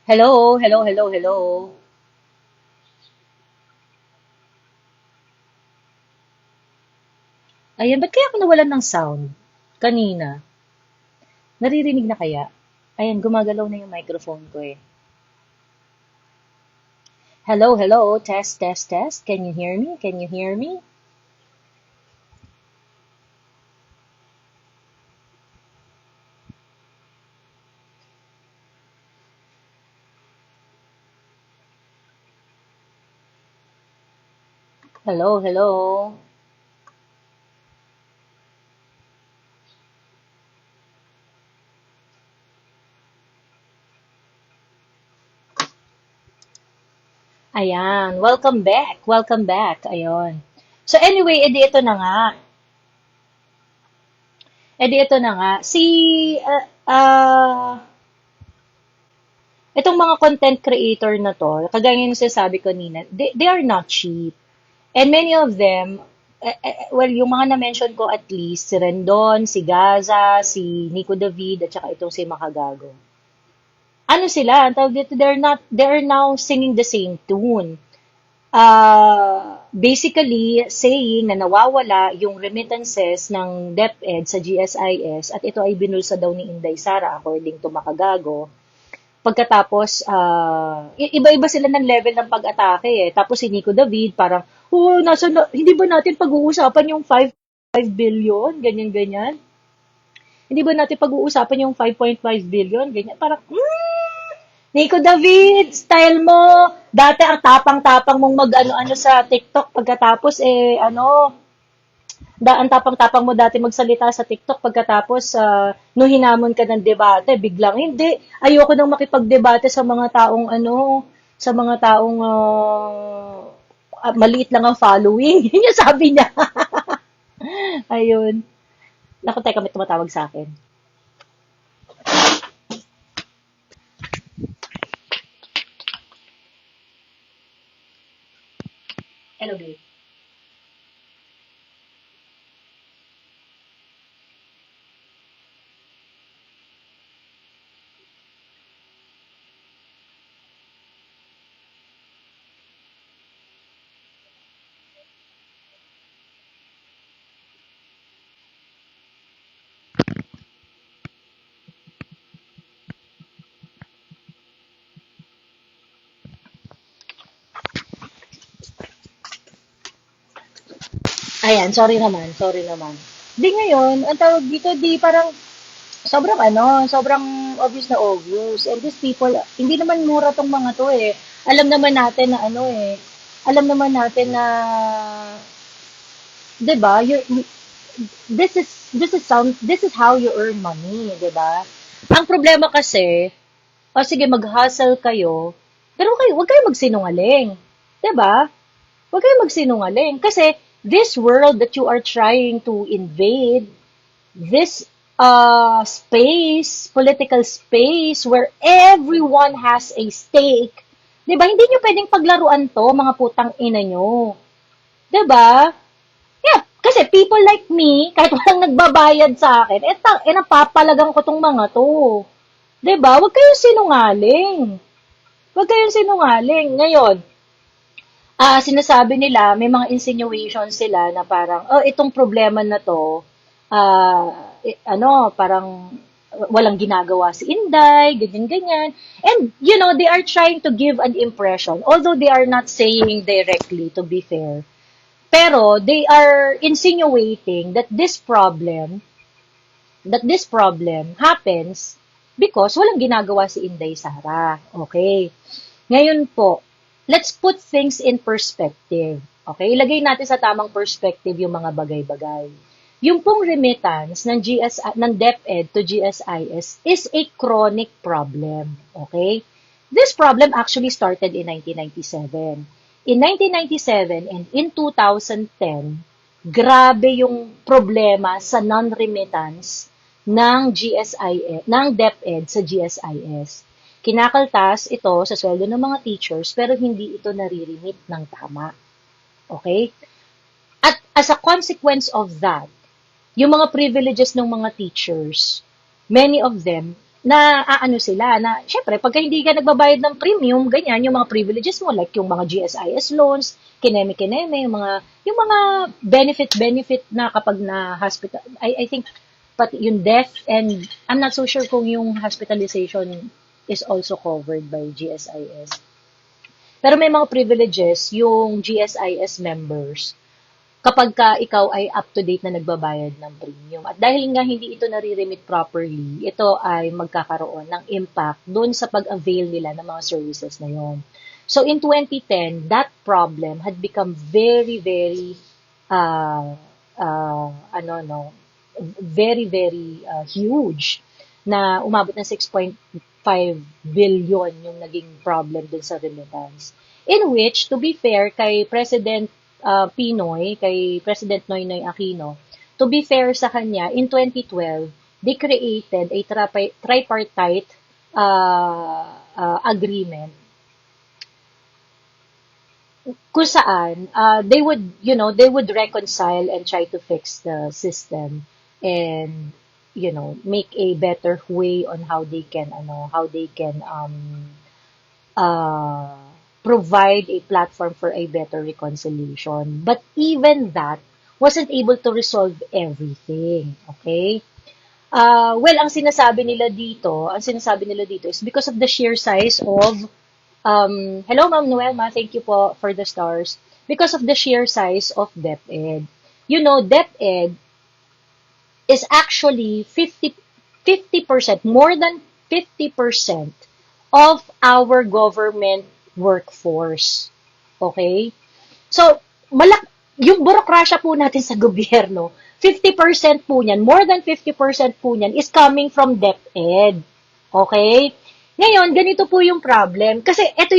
Hello, hello, hello, hello. Ayan, ba't kaya ako nawalan ng sound? Kanina. Naririnig na kaya? Ayan, gumagalaw na yung microphone ko eh. Hello, hello, test, test, test. Can you hear me? Can you hear me? Hello, hello. Ayan, welcome back. Welcome back. Ayun. So anyway, edi ito na nga. Edi ito na nga. Itong mga content creator na to, kagaya yung sinasabi ko nina, they are not cheap. And many of them, well, yung mga na-mention ko at least, si Rendon, si Gaza, si Nico David, at saka itong si Makagago. Ano sila? Ang tawag dito, they're now singing the same tune. Basically, saying na nawawala yung remittances ng DepEd sa GSIS at ito ay binulsa daw ni Inday Sara according to Makagago. Pagkatapos, iba-iba sila ng level ng pag-atake eh. Tapos si Nico David, parang, hindi ba natin pag-uusapan yung 5 billion? Ganyan-ganyan. Hindi ba natin pag-uusapan yung 5.5 billion? Ganyan. Parang, Nico David, style mo. Dati ang tapang-tapang mong mag-ano-ano sa TikTok. Pagkatapos, ang tapang-tapang mo dati magsalita sa TikTok pagkatapos nung hinamon ka ng debate, biglang hindi. Ayoko nang makipagdebate sa mga taong sa mga taong maliit lang ang following. Yun yung sabi niya. Ayun. Naku, teka, may tumatawag sa akin. Hello, babe. Ayan, sorry naman, sorry naman. Di ngayon, ang tawag dito, di parang sobrang obvious na obvious. And these people, hindi naman mura tong mga to eh. Alam naman natin na alam naman natin na, 'di ba? This is how you earn money, 'di ba? Ang problema kasi, o sige mag-hustle kayo, pero wag kayo magsinungaling. 'Di ba? Wag kayo magsinungaling kasi this world that you are trying to invade, this space, political space where everyone has a stake, 'di ba? Hindi niyo pwedeng paglaruan 'to, mga putang ina niyo. 'Di ba? Yeah, kasi people like me, kahit walang nagbabayad sa akin, napapalagang ko tong mga to. 'Di ba? Huwag kayong sinungaling. Huwag kayong sinungaling. Ngayon, sinasabi nila, may mga insinuations sila na parang, oh, itong problema na to, parang walang ginagawa si Inday, ganyan-ganyan. And, they are trying to give an impression, although they are not saying directly, to be fair. Pero, they are insinuating that this problem happens because walang ginagawa si Inday Sara. Okay. Ngayon po, let's put things in perspective. Okay? Ilagay natin sa tamang perspective yung mga bagay-bagay. Yung pong remittance ng DepEd to GSIS is a chronic problem. Okay? This problem actually started in 1997. In 1997 and in 2010, grabe yung problema sa non-remittance ng ng DepEd sa GSIS. Kinakaltas ito sa sweldo ng mga teachers pero hindi ito nare-remit ng tama. Okay? At as a consequence of that, yung mga privileges ng mga teachers, many of them, na aano sila, na syempre, pagka hindi ka nagbabayad ng premium, ganyan, yung mga privileges mo, like yung mga GSIS loans, kineme-kineme, yung mga benefit na kapag na hospital, I think, pati yung death, and I'm not so sure kung yung hospitalization is also covered by GSIS. Pero may mga privileges yung GSIS members kapag ka ikaw ay up-to-date na nagbabayad ng premium. At dahil nga hindi ito nare-remit properly, ito ay magkakaroon ng impact doon sa pag-avail nila ng mga services na yon. So in 2010, that problem had become very, very, uh, uh, ano, no, very, very huge, na umabot ng 6.5 billion yung naging problem dun sa remittance. In which, to be fair, kay President Pinoy, kay President Noynoy Aquino, to be fair sa kanya, in 2012, they created a tripartite agreement kung saan they would reconcile and try to fix the system and make a better way on how they can uh, provide a platform for a better reconciliation. But even that wasn't able to resolve everything. Okay? Well, ang sinasabi nila dito is because of the sheer size of, hello Ma'am Noelma, thank you po for the stars. Because of the sheer size of DepEd. DepEd is actually 50%, more than 50% of our government workforce. Okay? So, yung burokrasya po natin sa gobyerno, 50% po niyan, more than 50% po niyan is coming from DepEd. Okay? Ngayon, ganito po yung problem. Kasi ito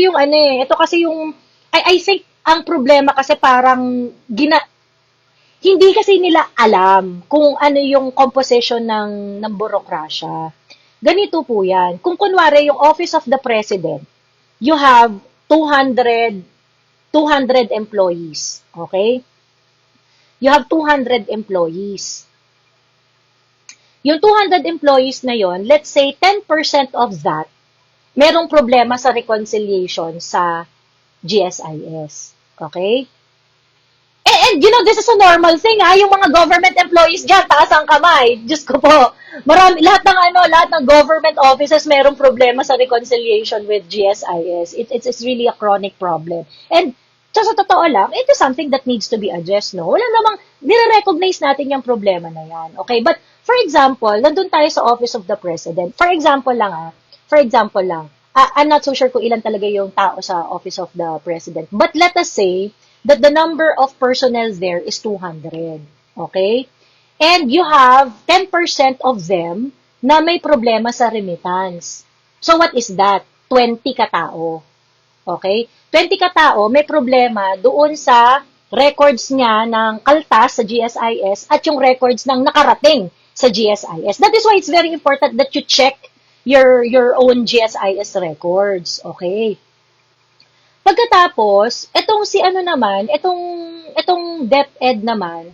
kasi yung, I think, ang problema kasi parang, hindi kasi nila alam kung ano yung composition ng burokrasya. Ganito po yan. Kung kunwari, yung Office of the President, you have 200 employees. Okay? You have 200 employees. Yung 200 employees na yon, let's say 10% of that, merong problema sa reconciliation sa GSIS. Okay? And this is a normal thing, yung mga government employees dyan, taas ang kamay. Diyos ko po. Lahat ng government offices merong problema sa reconciliation with GSIS. It's really a chronic problem. And sa totoo lang, it is something that needs to be addressed, no? Wala namang, nire-recognize natin yung problema na yan. Okay? But, for example, nandun tayo sa Office of the President. For example lang, I'm not so sure kung ilan talaga yung tao sa Office of the President. But let us say that the number of personnel there is 200. Okay? And you have 10% of them na may problema sa remittance. So what is that? 20 katao. Okay? 20 katao may problema doon sa records niya ng kaltas sa GSIS at yung records ng nakarating sa GSIS. That is why it's very important that you check your own GSIS records. Okay? Pagkatapos, itong DepEd naman,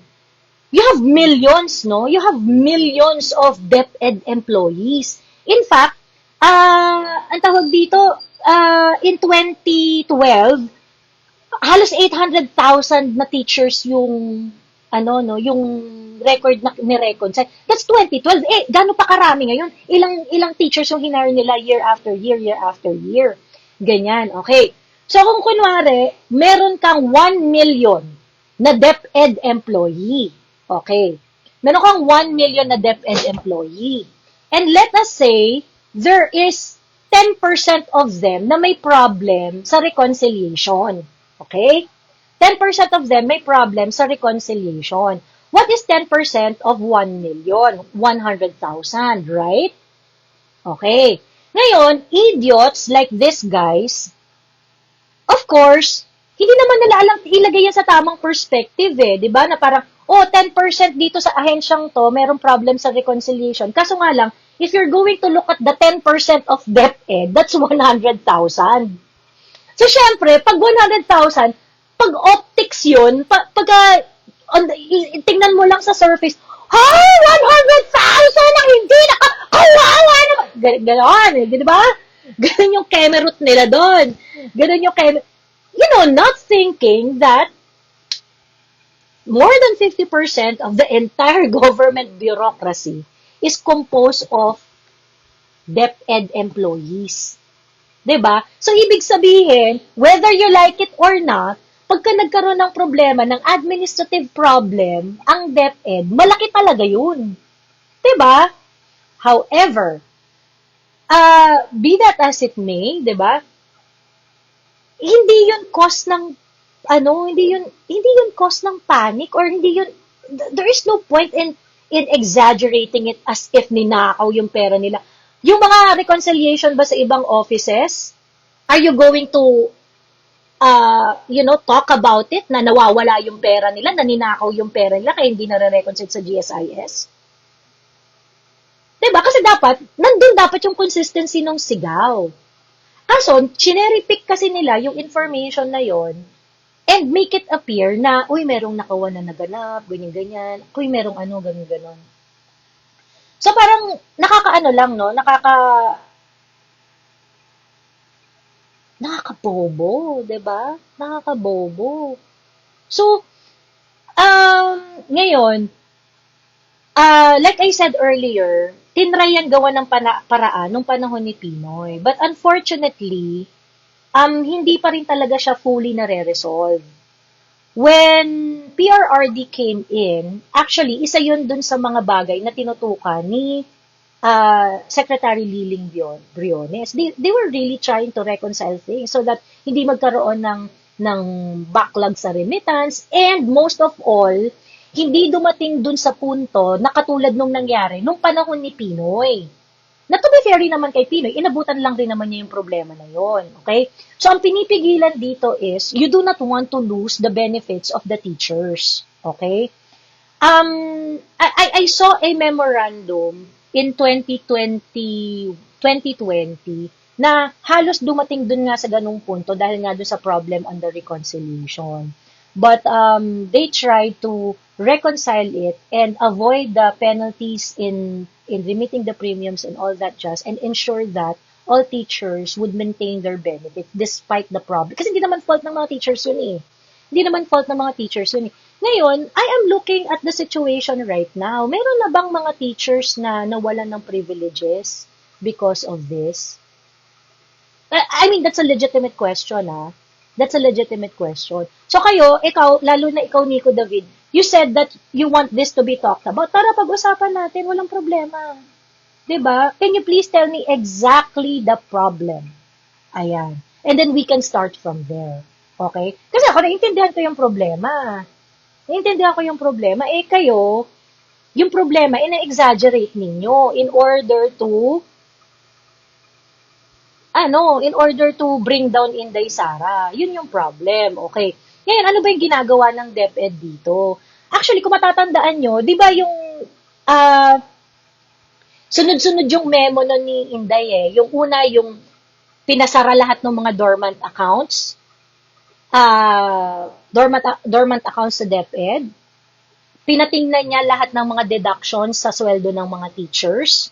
you have millions, no? You have millions of DepEd employees. In fact, ang tawag dito, in 2012, halos 800,000 na teachers yung record na ni-reconcile. That's 2012. Gaano pa karami ngayon? Ilang teachers yung hinire nila year after year. Ganyan, okay. So, kung kunwari, meron kang 1 million na DepEd employee. Okay. Meron kang 1 million na DepEd employee. And let us say, there is 10% of them na may problem sa reconciliation. Okay? 10% of them may problem sa reconciliation. What is 10% of 1 million? 100,000, right? Okay. Ngayon, idiots like these guys, of course, hindi naman nila alam ilagay yan sa tamang perspective di ba? Na parang, 10% dito sa ahensyang to, merong problem sa reconciliation. Kaso nga lang, if you're going to look at the 10% of DepEd, that's 100,000. So, syempre, pag 100,000, pag optics yun, tingnan mo lang sa surface, 100,000 na hindi kawawa naman. Ganon, di ba? Ganon yung kemerut nila doon. Ganon yung not thinking that more than 50% of the entire government bureaucracy is composed of DepEd employees. 'Di ba? So, ibig sabihin, whether you like it or not, pagka nagkaroon ng problema, ng administrative problem, ang DepEd, malaki talaga yun. 'Di ba? However, be that as it may, 'di ba? Hindi yun cause ng hindi yun cause ng panic or hindi yun there is no point in exaggerating it as if ninakaw yung pera nila. Yung mga reconciliation ba sa ibang offices, are you going to talk about it na nawawala yung pera nila, na ninakaw yung pera nila kaya hindi nare-reconcile sa GSIS? Diba? Kasi nandun dapat yung consistency ng sigaw. Kaso, chinery-pick kasi nila yung information na yon and make it appear na, uy, merong nakawa na naganap, ganyan-ganyan, uy, merong ganyan-ganon. So, parang, nakakaano lang, no? Nakakabobo, 'di ba? Nakakabobo. So, ngayon, like I said earlier, tinry yan gawa ng paraan nung panahon ni Pinoy. But unfortunately, hindi pa rin talaga siya fully nare-resolve. When PRRD came in, actually, isa yun dun sa mga bagay na tinutukan ni Secretary Liling Briones. They were really trying to reconcile things so that hindi magkaroon ng backlog sa remittance, and most of all, hindi dumating dun sa punto na katulad nung nangyari nung panahon ni Pinoy. Na to be fair rin naman kay Pinoy, inabutan lang rin naman niya yung problema na yon. Okay? So, ang pinipigilan dito is, you do not want to lose the benefits of the teachers. Okay? I saw a memorandum in 2020 na halos dumating dun nga sa ganung punto dahil nga dun sa problem on the reconciliation. But they tried to reconcile it and avoid the penalties in remitting the premiums and all that just, and ensure that all teachers would maintain their benefits despite the problem. Kasi hindi naman fault ng mga teachers yun eh. Hindi naman fault ng mga teachers yun eh. Ngayon, I am looking at the situation right now. Meron na bang mga teachers na nawalan ng privileges because of this? I mean, that's a legitimate question, ah. That's a legitimate question. So ikaw, lalo na ikaw, Nico David, you said that you want this to be talked about. Tara, pag-usapan natin, walang problema. 'Di ba? Can you please tell me exactly the problem? Ayan. And then we can start from there. Okay? Kasi ako, naiintindihan ko yung problema. Kayo, yung problema, ina-exaggerate ninyo in order to bring down Inday Sara. Yun yung problem. Okay. Ngayon, ano ba yung ginagawa ng DepEd dito? Actually, kung matatandaan nyo, di ba yung sunod-sunod yung memo nun ni Inday eh. Yung una, yung pinasara lahat ng mga dormant accounts. Dormant accounts sa DepEd. Pinatingnan niya lahat ng mga deductions sa sweldo ng mga teachers.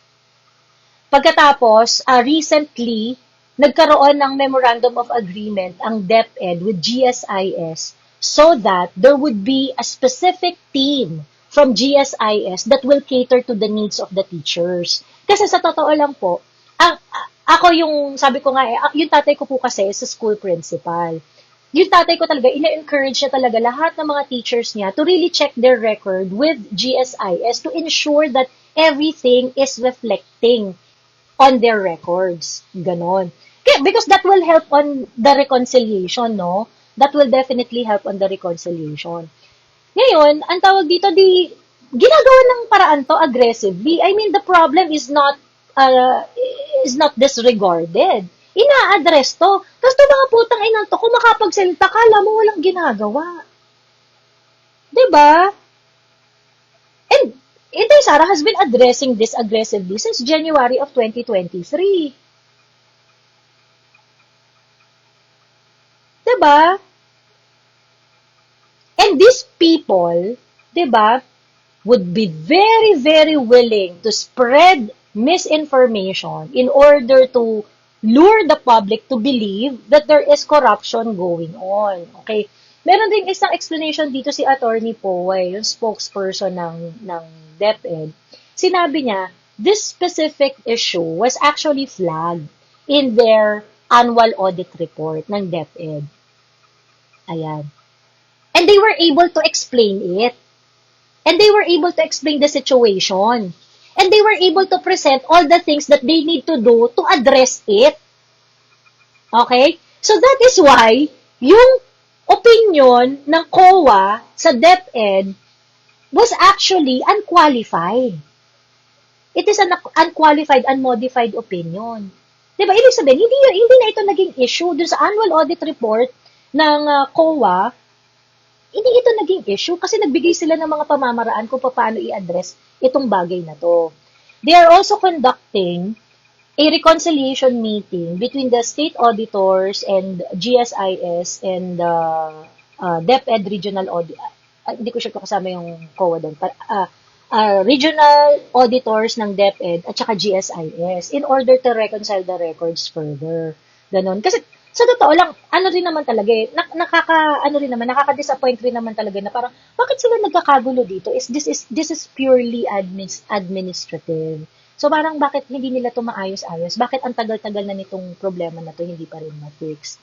Pagkatapos, recently, nagkaroon ng Memorandum of Agreement ang DepEd with GSIS so that there would be a specific team from GSIS that will cater to the needs of the teachers. Kasi sa totoo lang po, ako sabi ko nga, yung tatay ko po kasi is a school principal. Yung tatay ko talaga, ina-encourage niya talaga lahat ng mga teachers niya to really check their record with GSIS to ensure that everything is reflecting on their records. Ganon. Because that will help on the reconciliation, no? That will definitely help on the reconciliation. Ngayon, ang tawag dito, ginagawa ng paraan to aggressively. I mean, the problem is not disregarded. Ina-address to. Tapos to mga putang inang to, kung makapagsalita ka, alam mo walang ginagawa. Diba? And Inday Sara has been addressing this aggressively since January of 2023. Diba? And these people, diba, would be very, very willing to spread misinformation in order to lure the public to believe that there is corruption going on. Okay? Meron ding isang explanation dito si Attorney Poe, yung spokesperson ng DepEd. Sinabi niya, this specific issue was actually flagged in their annual audit report ng DepEd. Ayan. And they were able to explain it. And they were able to explain the situation. And they were able to present all the things that they need to do to address it. Okay? So that is why, yung opinion ng COA sa DepEd was actually unqualified. It is an unqualified, unmodified opinion. Diba? Ibig sabihin, hindi na ito naging issue dun sa annual audit report ng COA. Hindi ito naging issue kasi nagbigay sila ng mga pamamaraan kung paano i-address itong bagay na to. They are also conducting a reconciliation meeting between the state auditors and GSIS and the DepEd regional audit. Hindi ko sure kung kasama yung COA doon. Regional auditors ng DepEd at saka GSIS in order to reconcile the records further. Ganon. Kasi sa totoo lang, nakaka-disappoint rin naman talaga na parang, bakit sila nagkakagulo dito? This is purely administrative. So parang bakit hindi nila ito maayos-ayos? Bakit ang tagal-tagal na nitong problema na to hindi pa rin ma-fix?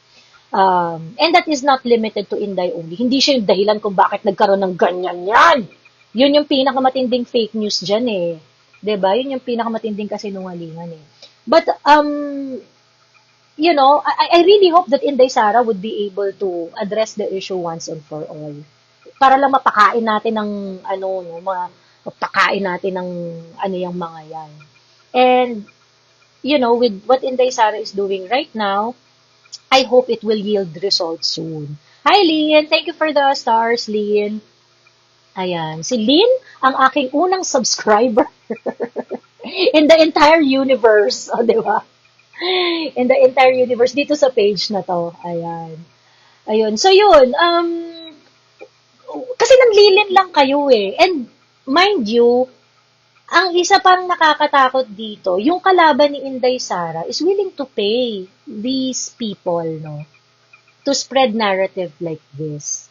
And that is not limited to Inday only. Hindi siya yung dahilan kung bakit nagkaroon ng ganyan yan. Yun yung pinakamatinding fake news dyan eh. 'Di ba? Yun yung pinakamatinding kasinungalingan eh. But, you know, I really hope that Inday Sara would be able to address the issue once and for all. Para lang mapakain natin ng, mapakain natin ng, yung mga yan. And, you know, with what Inday Sara is doing right now, I hope it will yield results soon. Hi, Lynn! Thank you for the stars, Lynn. Ayan. Si Lynn, ang aking unang subscriber in the entire universe. O, di ba? In the entire universe, dito sa page na to. Ayan. Ayun. So, yun. Kasi nanlilin lang kayo eh. And, mind you, ang isa pang nakakatakot dito, yung kalaban ni Inday Sara is willing to pay these people, no? To spread narrative like this.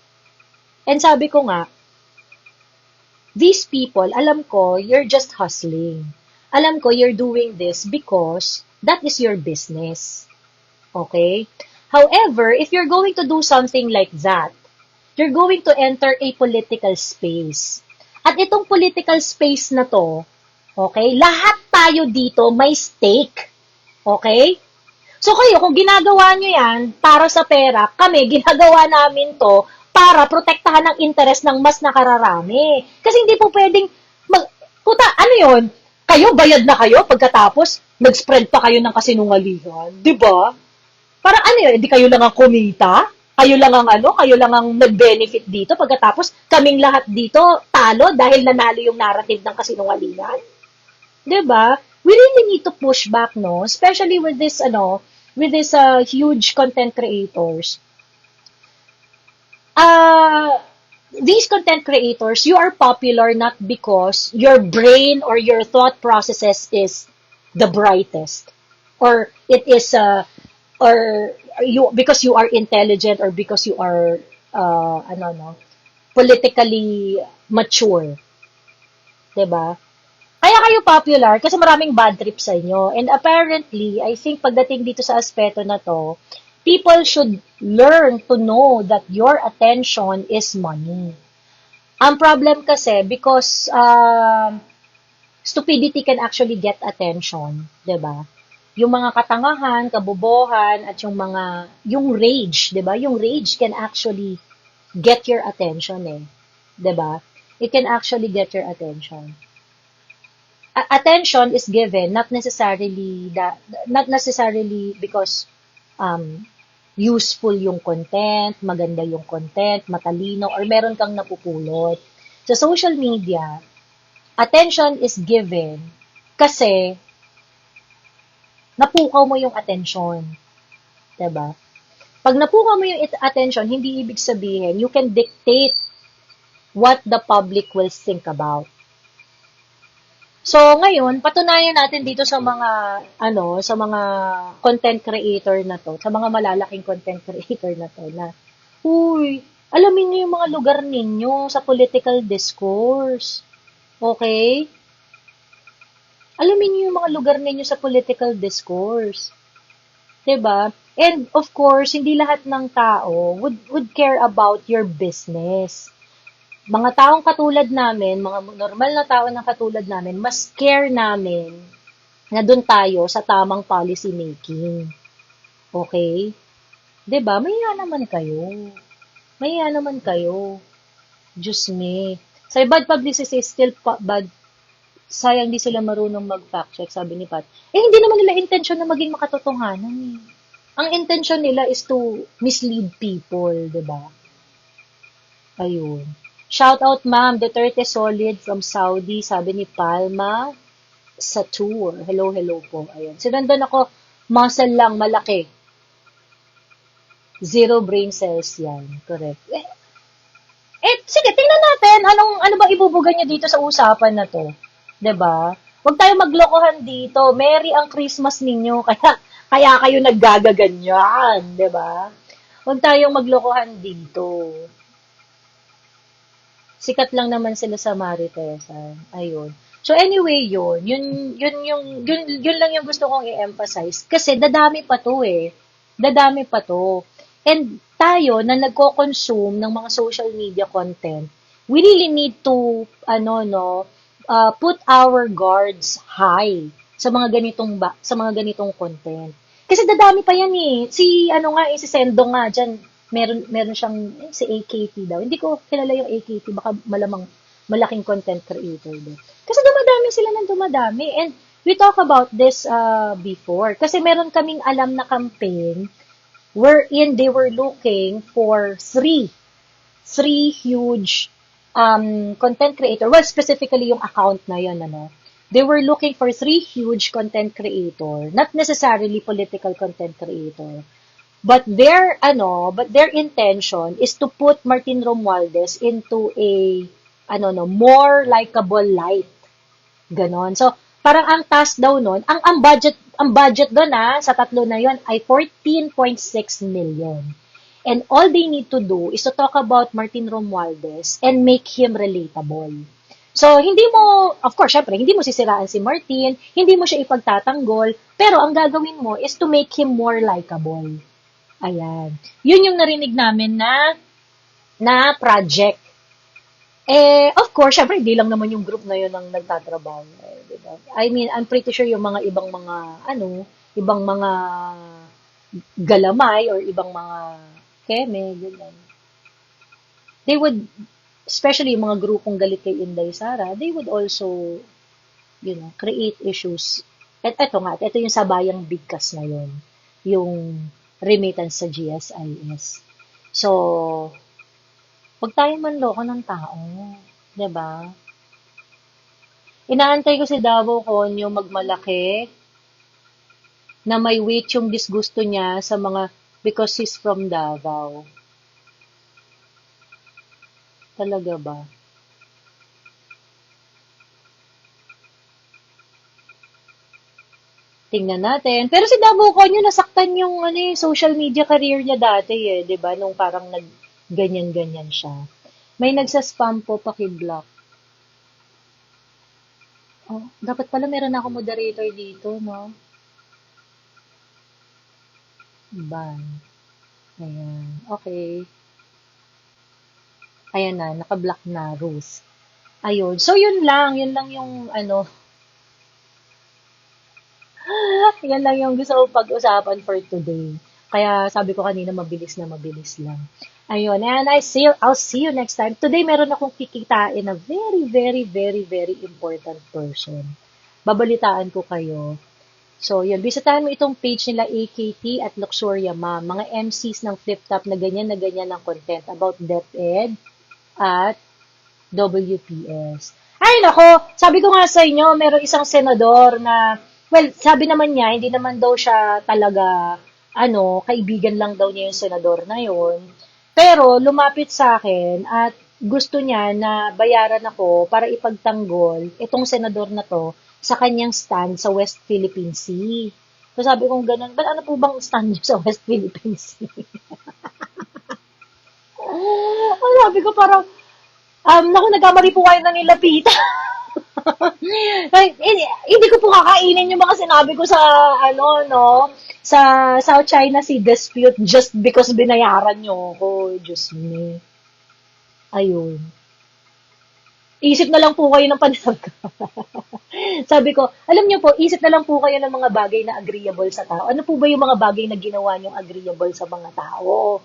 And sabi ko nga, these people, alam ko, you're just hustling. Alam ko, you're doing this because that is your business. Okay? However, if you're going to do something like that, you're going to enter a political space. At itong political space na to, okay, lahat tayo dito may stake. Okay? So kayo, kung ginagawa nyo yan para sa pera, kami, ginagawa namin to para protektahan ang interes ng mas nakararami. Kasi hindi po pwedeng, ano yun? Kayo, bayad na kayo pagkatapos, nag-spread pa kayo ng kasinungalingan. Diba? Parang ano yun, hindi kayo lang ang kumita? Kayo lang ang nag-benefit dito pagkatapos kaming lahat dito talo dahil nanalo yung narrative ng kasinungalingan. 'Di ba? We really need to push back, no? Especially with this huge content creators. These content creators, you are popular not because your brain or your thought processes is the brightest or it is because you are intelligent or because you are politically mature. 'Di ba? Kaya kayo popular kasi maraming bad trip sa inyo. And apparently, I think pagdating dito sa aspeto na to, people should learn to know that your attention is money. Ang problem kasi because stupidity can actually get attention, 'di ba? Yung mga katangahan, kabobohan, at yung rage, 'di ba? Yung rage can actually get your attention eh. 'Di ba? It can actually get your attention. Attention is given not necessarily because useful yung content, maganda yung content, matalino, or meron kang napupulot. Sa social media, attention is given kasi napukaw mo yung attention. 'Di ba? Pag napukaw mo yung attention, hindi ibig sabihin you can dictate what the public will think about. So, ngayon, patunayan natin dito sa mga, sa mga content creator na to, sa mga malalaking content creator na to, na, uy, alamin niyo yung mga lugar ninyo sa political discourse. Okay? Alamin niyo yung mga lugar ninyo sa political discourse. 'Di ba? And of course, hindi lahat ng tao would care about your business. Mga taong katulad namin, mga normal na tao na katulad namin, mas care namin na doon tayo sa tamang policy making. Okay? 'Di ba? Mahiya naman kayo. Mahiya naman kayo. Diyos me. Sa bad publicity is still bad. Sayang di sila marunong mag-fact check, sabi ni Pat. Eh, hindi naman nila intention na maging makatotohanan eh. Ang intention nila is to mislead people, di ba? Ayun. Shout out, ma'am. Duterte solid from Saudi, sabi ni Palma sa tour. Hello, hello po. Ayun. Sinundan ako, muscle lang, malaki. Zero brain cells yan. Correct. Sige, tingnan natin. Ano ba ibubuga niya dito sa usapan na to? 'Di ba? Huwag tayo maglokohan dito. Merry ang Christmas ninyo. Kaya kayo naggagaganyan. 'Di ba? Huwag tayong maglokohan dito. Sikat lang naman sila sa Maritesan. Ayun. So anyway, yun lang yung gusto kong i-emphasize kasi dadami pa 'to eh. Dadami pa 'to. And tayo na nagko-consume ng mga social media content, we really need to put our guards high sa mga ganitong content. Kasi dadami pa yan eh. Si Sendo nga diyan, meron siyang si AKT daw. Hindi ko kilala yung AKT, baka malamang malaking content creator din. Kasi dumadami sila ng dumadami. And we talk about this before. Kasi meron kaming alam na campaign wherein they were looking for three huge content creator. Well, specifically yung account na yun, They were looking for three huge content creator, not necessarily political content creator. But their intention is to put Martin Romualdez into a more likable light. Ganon. So, parang ang task daw nun, ang budget doon sa tatlo na yon ay 14.6 million. And all they need to do is to talk about Martin Romualdez and make him relatable. So, of course, syempre, hindi mo sisiraan si Martin, hindi mo siya ipagtatanggol, pero ang gagawin mo is to make him more likable. Ayan. Yun yung narinig namin na project. Of course, syempre, hindi lang naman yung group na yun ang nagtatrabaho. Diba? I mean, I'm pretty sure yung mga ibang mga galamay or ibang mga keme, ganyan. They would, especially yung mga grupong galit kay Inday Sara, they would also, create issues. At ito yung sabayang bigkas na yun. Yung remittance sa GSIS. So, huwag tayong manloko ng tao. 'Di ba? Inaantay ko si Davao Conyo magmalaki na may weight yung disgusto niya sa mga because he's from Davao. Talaga ba? Tingnan natin. Pero si Davao Conyo nasaktan yung social media career niya dati 'di ba? Nung parang ganyan-ganyan siya. May nagsa-spam po, paki-block. Oh, dapat pala meron ako moderator dito, no? Ban. Ayan. Okay. Ayan na, naka-block na, Ruth. Ayun. So, yun lang yung, yan lang yung gusto ko pag-usapan for today. Kaya sabi ko kanina, mabilis lang. Ayun, and I'll see you next time. Today, meron akong kikitain na very, very, very, very important person. Babalitaan ko kayo. So, yun, bisitahan mo itong page nila AKT at Luxuria Ma'am. Mga MCs ng Flip Top na ganyan ng content about DepEd at WPS. Ay, nako, sabi ko nga sa inyo, meron isang senador na, well, sabi naman niya, hindi naman daw siya talaga, kaibigan lang daw niya yung senador na yun. Pero lumapit sa akin at gusto niya na bayaran ako para ipagtanggol itong senador na 'to sa kanyang stand sa West Philippine Sea. So sabi kong gano'n, "Ba't ano po bang stand niyo sa West Philippine Sea?" Sabi ko parang, naku, nagkamali po kayo ng nilapitan. Hindi ko po kakainin yung mga sinabi ko sa, ano, no, sa South China Sea dispute just because binayaran niyo ako. Diyos me. Ayun. Isip na lang po kayo ng panahon. Sabi ko, alam niyo po, isip na lang po kayo ng mga bagay na agreeable sa tao. Ano po ba yung mga bagay na ginawa niyong agreeable sa mga tao?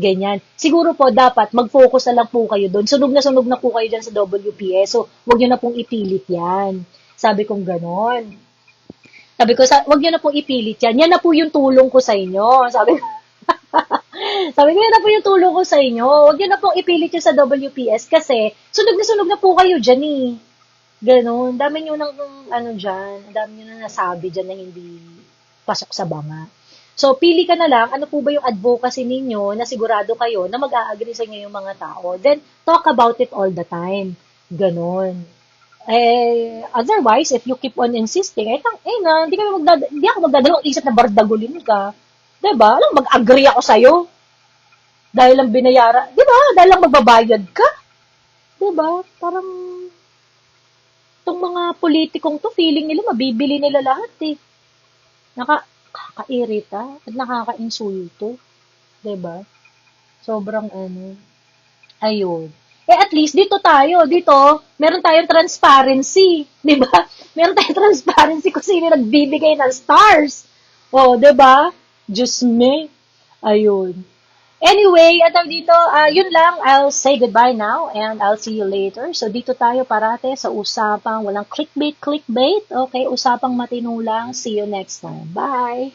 Ganyan. Siguro po, dapat mag-focus na lang po kayo doon. Sunog na po kayo dyan sa WPS. So, wag niyo na pong ipilit yan. Sabi kong ganon. Sabi ko, wag niyo na pong ipilit yan. Yan na po yung tulong ko sa inyo. Sabi ko, yan na po yung tulong ko sa inyo. Huwag niyo na pong ipilit yung sa WPS kasi sunog na po kayo dyan eh. Ganon. Dami nyo nang, ano dyan, dami nyo na nasabi dyan na hindi pasok sa banga. So, pili ka na lang, ano po ba yung advocacy ninyo na sigurado kayo na mag-a-agree sa inyo yung mga tao. Then, talk about it all the time. Ganon. Otherwise, if you keep on insisting, hindi ako magdadalawang isip na bardagulin ka. Diba? Alam, mag-agree ako sa'yo. Dahil lang binayaran. Diba? Dahil lang magbabayad ka. Diba? Parang, itong mga politikong to, feeling nila, mabibili nila lahat eh. Nakakairita at nakaka-insulto. Diba? Sobrang ano. Ayun. At least, dito tayo. Dito, meron tayong transparency. Diba? Meron tayong transparency kung sino nagbibigay ng stars. O, diba? Diyos me. Ayun. Anyway, at dito, yun lang. I'll say goodbye now and I'll see you later. So, dito tayo parate sa usapang walang clickbait. Okay, usapang matino lang. See you next time. Bye!